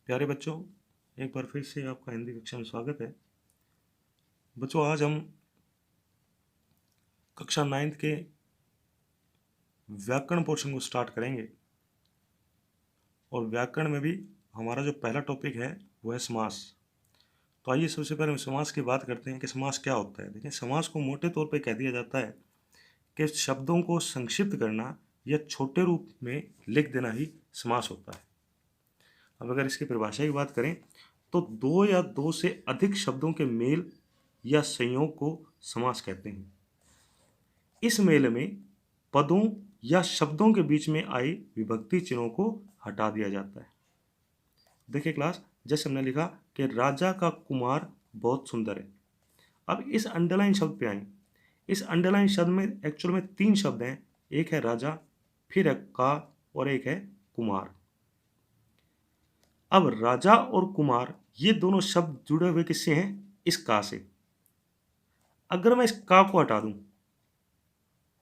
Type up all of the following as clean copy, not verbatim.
प्यारे बच्चों, एक बार फिर से आपका हिंदी कक्षा में स्वागत है। बच्चों, आज हम कक्षा 9th के व्याकरण पोर्शन को स्टार्ट करेंगे और व्याकरण में भी हमारा जो पहला टॉपिक है वो है समास। तो आइए सबसे पहले हम समास की बात करते हैं कि समास क्या होता है। देखिए, समास को मोटे तौर पे कह दिया जाता है कि शब्दों को संक्षिप्त करना या छोटे रूप में लिख देना ही समास होता है। अब अगर इसकी परिभाषा की बात करें तो दो या दो से अधिक शब्दों के मेल या संयोग को समास कहते हैं। इस मेल में पदों या शब्दों के बीच में आए विभक्ति चिन्हों को हटा दिया जाता है। देखिए क्लास, जैसे हमने लिखा कि राजा का कुमार बहुत सुंदर है। अब इस अंडरलाइन शब्द पे आए। इस अंडरलाइन शब्द में एक्चुअल में 3 शब्द हैं। एक है राजा, फिर है का और एक है कुमार। अब राजा और कुमार ये दोनों शब्द जुड़े हुए किससे हैं? इस का से। अगर मैं इस का को हटा दूं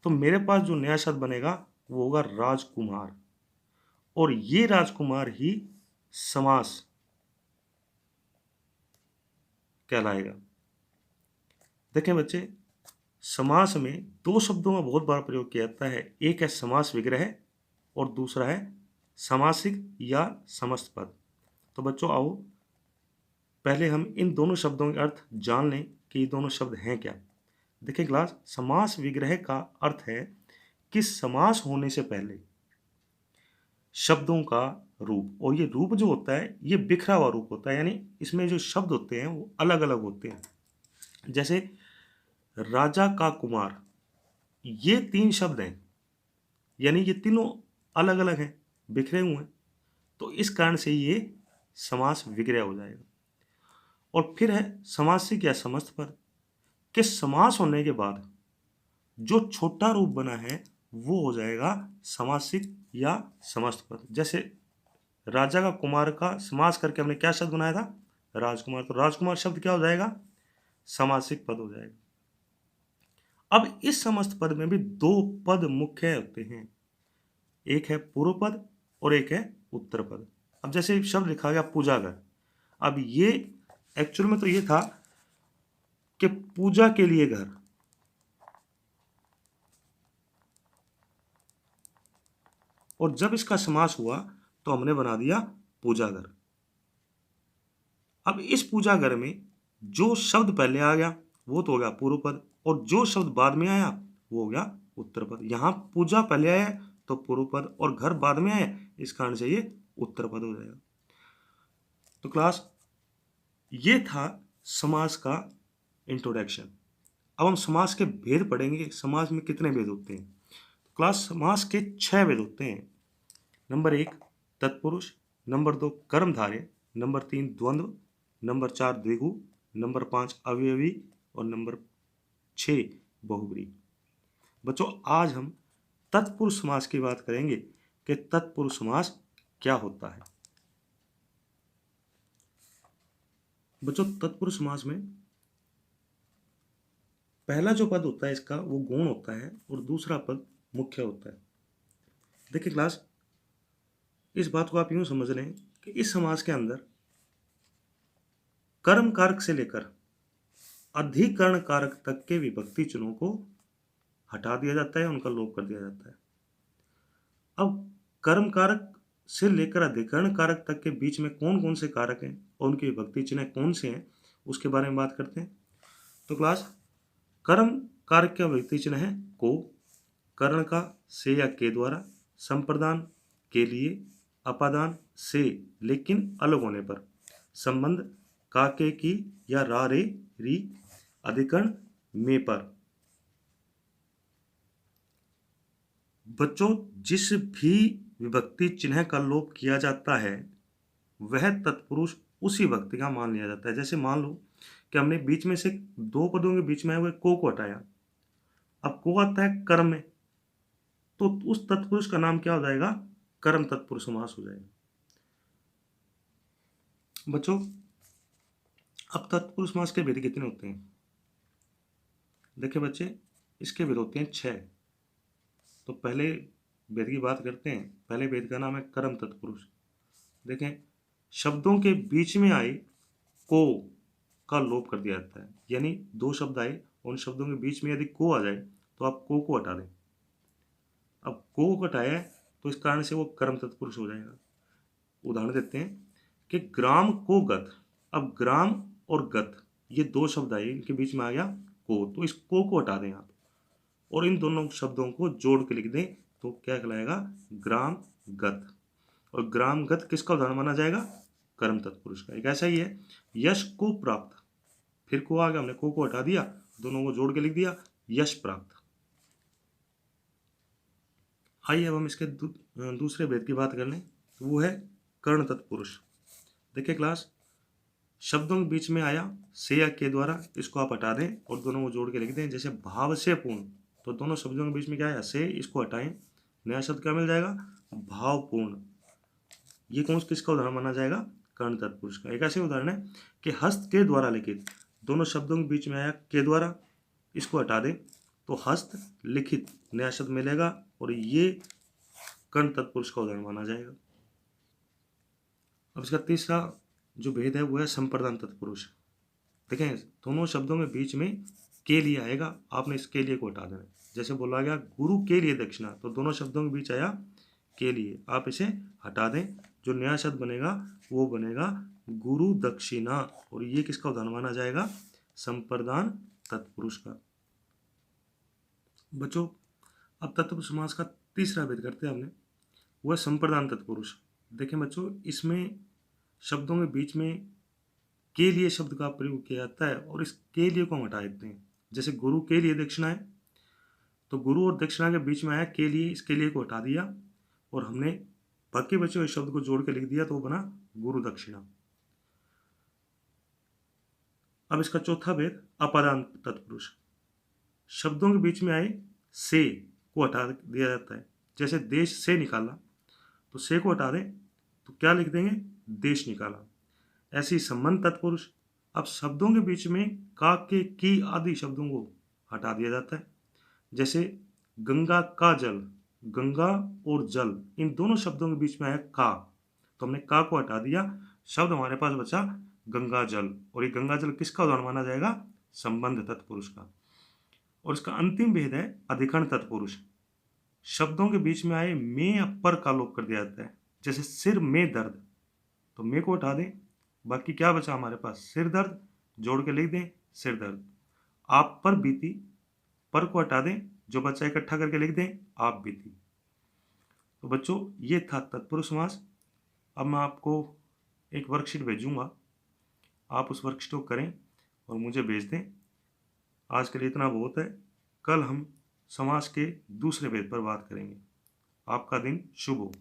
तो मेरे पास जो नया शब्द बनेगा वो होगा राजकुमार, और ये राजकुमार ही समास कहलाएगा। देखें बच्चे, समास में दो शब्दों का बहुत बार प्रयोग किया जाता है। एक है समास विग्रह और दूसरा है समासिक या समस्त पद। तो बच्चों आओ पहले हम इन दोनों शब्दों के अर्थ जान लें कि ये दोनों शब्द हैं क्या। देखिए क्लास, समास विग्रह का अर्थ है कि समास होने से पहले शब्दों का रूप, और ये रूप जो होता है ये बिखरा हुआ रूप होता है, यानी इसमें जो शब्द होते हैं वो अलग अलग होते हैं। जैसे राजा का कुमार, ये 3 शब्द हैं, यानी ये तीनों अलग अलग हैं, बिखरे हुए हैं, तो इस कारण से ये समास विग्रह हो जाएगा। और फिर है समासिक या समस्त पद, कि समास होने के बाद जो छोटा रूप बना है वो हो जाएगा समासिक या समस्त पद। जैसे राजा का कुमार का समास करके हमने क्या शब्द बनाया था? राजकुमार। तो राजकुमार शब्द क्या हो जाएगा? समासिक पद हो जाएगा। अब इस समस्त पद में भी 2 पद मुख्य होते हैं, एक है पूर्व पद और एक है उत्तर पद। अब जैसे शब्द लिखा गया पूजा घर, अब ये एक्चुअल में तो ये था कि पूजा के लिए घर, और जब इसका समास हुआ तो हमने बना दिया पूजा घर। अब इस पूजा घर में जो शब्द पहले आ गया वो तो हो गया पूर्व पद, और जो शब्द बाद में आया वो हो गया उत्तर पद। यहां पूजा पहले आया तो पूर्व पद और घर बाद में आया, इस कारण से ये उत्तर पद हो जाएगा। तो क्लास, ये था समास का इंट्रोडक्शन। अब हम समास के भेद पढ़ेंगे। समास में कितने भेद होते हैं? तो क्लास, समास के 6 भेद होते हैं। नंबर 1 तत्पुरुष, नंबर 2 कर्मधारय, नंबर 3 द्वंद्व, नंबर 4 द्विगु, नंबर 5 अवयवी और नंबर 6 बहुब्रीहि। बच्चों, आज हम तत्पुरुष समास की बात करेंगे कि तत्पुरुष समास क्या होता है। बच्चों, तत्पुरुष समास में पहला जो पद होता है इसका वो गौण होता है और दूसरा पद मुख्य होता है। देखिए क्लास, इस बात को आप यूं समझ लें कि इस समास के अंदर कर्म कारक से लेकर अधिकरण कारक तक के विभक्ति चिन्हों को हटा दिया जाता है, उनका लोप कर दिया जाता है। अब कर्म कारक से लेकर अधिकरण कारक तक के बीच में कौन कौन से कारक हैं और उनके विभक्ति चिन्ह कौन से हैं उसके बारे में बात करते हैं। तो क्लास, कर्म कारक का विभक्ति चिन्ह है को, कर्ण का से या के द्वारा, संप्रदान के लिए, अपादान से लेकिन अलग होने पर, संबंध का के की या रा रे री, अधिकरण में पर। बच्चों, जिस भी विभक्ति चिन्ह का लोप किया जाता है वह तत्पुरुष उसी विभक्ति का मान लिया जाता है। जैसे मान लो कि हमने बीच में से 2 पदों के बीच में आए हुए को हटाया, अब को आता है कर्म में, तो उस तत्पुरुष का नाम क्या हो जाएगा? कर्म तत्पुरुष समास हो जाएगा। बच्चों, अब तत्पुरुष समास के भेद कितने होते हैं? देखिए बच्चे, इसके भेद होते हैं 6। तो पहले भेद की बात करते हैं। पहले भेद का नाम है कर्म तत्पुरुष। देखें, शब्दों के बीच में आए को का लोप कर दिया जाता है। यानी दो शब्द आए, उन शब्दों के बीच में यदि को आ जाए तो आप को हटा दें। अब को हटाया है तो इस कारण से वो कर्म तत्पुरुष हो जाएगा। उदाहरण देते हैं कि ग्राम को गत। अब ग्राम और गत ये दो शब्द आए, इनके बीच में आ गया को, तो इस को हटा दें आप और इन दोनों शब्दों को जोड़ के लिख दें तो क्या कहलाएगा? ग्राम गत। और ग्राम गत किसका उदाहरण माना जाएगा? कर्म तत्पुरुष का। एक ऐसा ही है यश को प्राप्त, फिर को आ गया, हमने को हटा दिया, दोनों को जोड़ के लिख दिया यश प्राप्त। आइए अब हम इसके दूसरे भेद की बात कर लें, तो वो है कर्ण तत्पुरुष। देखिए क्लास, शब्दों के बीच में आया से या के द्वारा, इसको आप हटा दें और दोनों को जोड़ के लिख दें। जैसे भाव से पूर्ण, तो दोनों शब्दों के बीच में क्या आया? से, इसको हटाएं, नया शब्द क्या मिल जाएगा? भावपूर्ण। ये कौन किसका उदाहरण माना जाएगा? कर्ण तत्पुरुष का। एक ऐसे उदाहरण है कि हस्त के द्वारा लिखित, दोनों शब्दों के बीच में आया के द्वारा, इसको हटा दें तो हस्त लिखित नया शब्द मिलेगा और ये कर्ण तत्पुरुष का उदाहरण माना जाएगा। अब इसका तीसरा जो भेद है वो है संप्रदान तत्पुरुष। देखें, दोनों शब्दों के बीच में के लिए आएगा, आपने इसके लिए को हटा देना। जैसे बोला गया गुरु के लिए दक्षिणा, तो दोनों शब्दों के बीच आया के लिए, आप इसे हटा दें, जो नया शब्द बनेगा वो बनेगा गुरु दक्षिणा और ये किसका उदाहरण माना जाएगा? संप्रदान तत्पुरुष का। बच्चों, अब तत्पुरुष समास का तीसरा भेद करते हैं हमने, वो है संप्रदान तत्पुरुष। देखें बच्चों, इसमें शब्दों के बीच में के लिए शब्द का प्रयोग किया जाता है और इस के लिए को हम हटा देते हैं। जैसे गुरु के लिए दक्षिणा है, तो गुरु और दक्षिणा के बीच में आया के लिए, इसके लिए को हटा दिया और हमने बाकी बचे हुए शब्द को जोड़ के लिख दिया तो वो बना गुरु दक्षिणा। अब इसका चौथा भेद अपादान तत्पुरुष। शब्दों के बीच में आए से को हटा दिया जाता है। जैसे देश से निकाला, तो से को हटा दें तो क्या लिख देंगे? देश निकाला। ऐसी संबंध तत्पुरुष। अब शब्दों के बीच में का, के, की आदि शब्दों को हटा दिया जाता है। जैसे गंगा का जल, गंगा और जल इन दोनों शब्दों के बीच में आया का, तो हमने का को हटा दिया, शब्द हमारे पास बचा गंगा जल और ये गंगा जल किसका उदाहरण माना जाएगा? संबंध तत्पुरुष का। और इसका अंतिम भेद है अधिकरण तत्पुरुष। शब्दों के बीच में आए में या पर का लोप कर दिया जाता है। जैसे सिर में दर्द, तो में को हटा दें, बाकी क्या बचा हमारे पास? सिर दर्द, जोड़ के लिख दें सिर दर्द। आप पर बीती, पर को हटा दें, जो बचा इकट्ठा करके लिख दें आप बीती। तो बच्चों, ये था तत्पुरुष समास। अब मैं आपको एक वर्कशीट भेजूंगा, आप उस वर्कशीट को करें और मुझे भेज दें। आज के लिए इतना बहुत है, कल हम समास के दूसरे भेद पर बात करेंगे। आपका दिन शुभ हो।